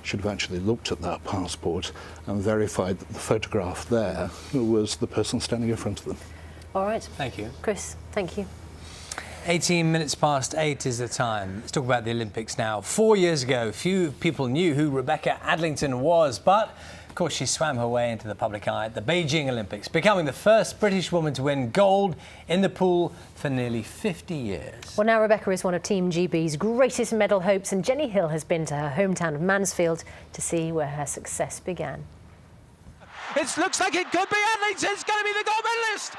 should have actually looked at that passport and verified that the photograph there was the person standing in front of them. All right. Thank you. Chris, thank you. 18 minutes past 8 is the time. Let's talk about the Olympics now. 4 years ago, few people knew who Rebecca Adlington was, but of course she swam her way into the public eye at the Beijing Olympics, becoming the first British woman to win gold in the pool for nearly 50 years. Well, now Rebecca is one of Team GB's greatest medal hopes, and Jenny Hill has been to her hometown of Mansfield to see where her success began. It looks like it could be Adlington's going to be the gold medalist.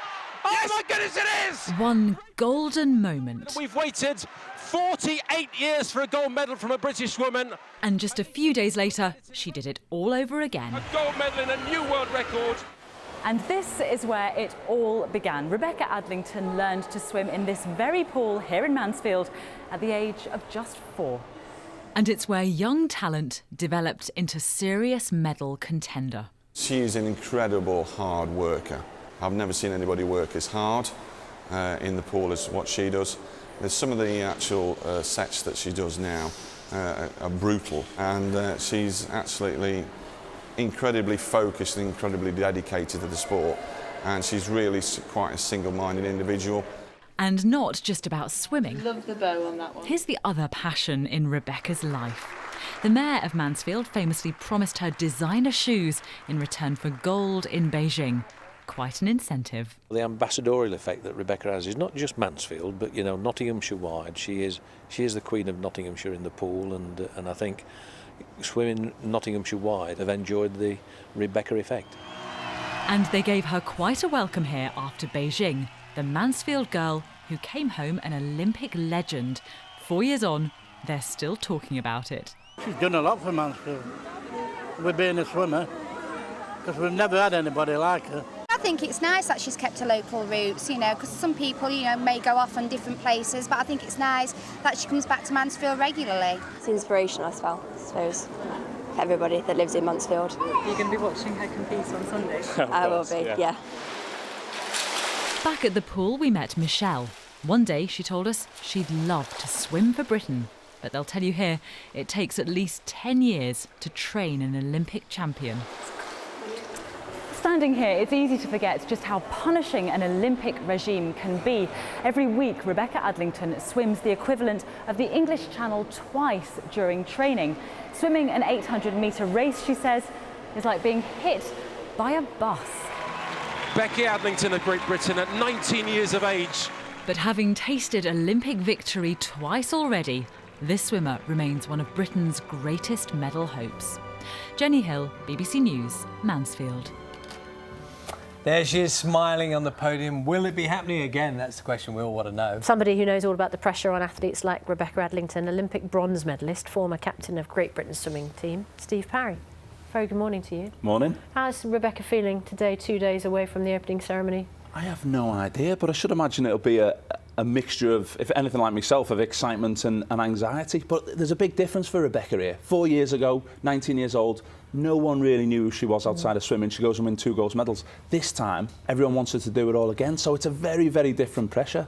Oh, yes. My goodness, it is! One golden moment. We've waited 48 years for a gold medal from a British woman. And just a few days later, she did it all over again. A gold medal and a new world record. And this is where it all began. Rebecca Adlington learned to swim in this very pool here in Mansfield at the age of just 4. And it's where young talent developed into serious medal contender. She's an incredible hard worker. I've never seen anybody work as hard in the pool as what she does. There's some of the actual sets that she does now are brutal, and she's absolutely incredibly focused and incredibly dedicated to the sport, and she's really quite a single-minded individual. And not just about swimming. Love the bow on that one. Here's the other passion in Rebecca's life. The mayor of Mansfield famously promised her designer shoes in return for gold in Beijing. Quite an incentive. The ambassadorial effect that Rebecca has is not just Mansfield, but, you know, Nottinghamshire wide. She is the queen of Nottinghamshire in the pool, and I think swimming Nottinghamshire wide have enjoyed the Rebecca effect. And they gave her quite a welcome here after Beijing. The Mansfield girl who came home an Olympic legend. 4 years on, they're still talking about it. She's done a lot for Mansfield with being a swimmer, because we've never had anybody like her. I think it's nice that she's kept her local roots, you know, because some people, you know, may go off on different places, but I think it's nice that she comes back to Mansfield regularly. It's inspirational as well, I suppose, for everybody that lives in Mansfield. You're going to be watching her compete on Sunday? I will be, yeah. Back at the pool, we met Michelle. One day, she told us she'd love to swim for Britain. But they'll tell you here, it takes at least 10 years to train an Olympic champion. Standing here, it's easy to forget just how punishing an Olympic regime can be. Every week, Rebecca Adlington swims the equivalent of the English Channel twice during training. Swimming an 800-metre race, she says, is like being hit by a bus. Becky Adlington of Great Britain at 19 years of age. But having tasted Olympic victory twice already, this swimmer remains one of Britain's greatest medal hopes. Jenny Hill, BBC News, Mansfield. There she is, smiling on the podium. Will it be happening again? That's the question we all want to know. Somebody who knows all about the pressure on athletes like Rebecca Adlington, Olympic bronze medalist, former captain of Great Britain's swimming team, Steve Parry. Very good morning to you. Morning. How's Rebecca feeling today, 2 days away from the opening ceremony? I have no idea, but I should imagine it'll be a mixture of, if anything like myself, of excitement and anxiety. But there's a big difference for Rebecca here. 4 years ago, 19 years old, no one really knew who she was outside of swimming. She goes and wins 2 gold medals. This time, everyone wants her to do it all again, so it's a very, very different pressure.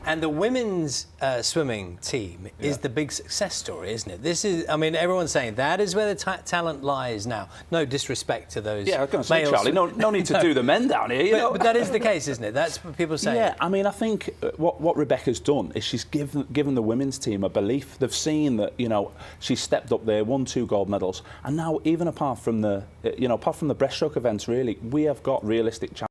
And the women's swimming team is the big success story, isn't it? This is, I mean, everyone's saying that is where the talent lies now. No disrespect to those. Yeah, I was going to say, males. Charlie, no need to do the men down here. You know? But that is the case, isn't it? That's what people say. Yeah, I mean, I think what Rebecca's done is she's given the women's team a belief. They've seen that, you know, she's stepped up there, won 2 gold medals, and now even apart from the breaststroke events, really, we have got realistic challenges.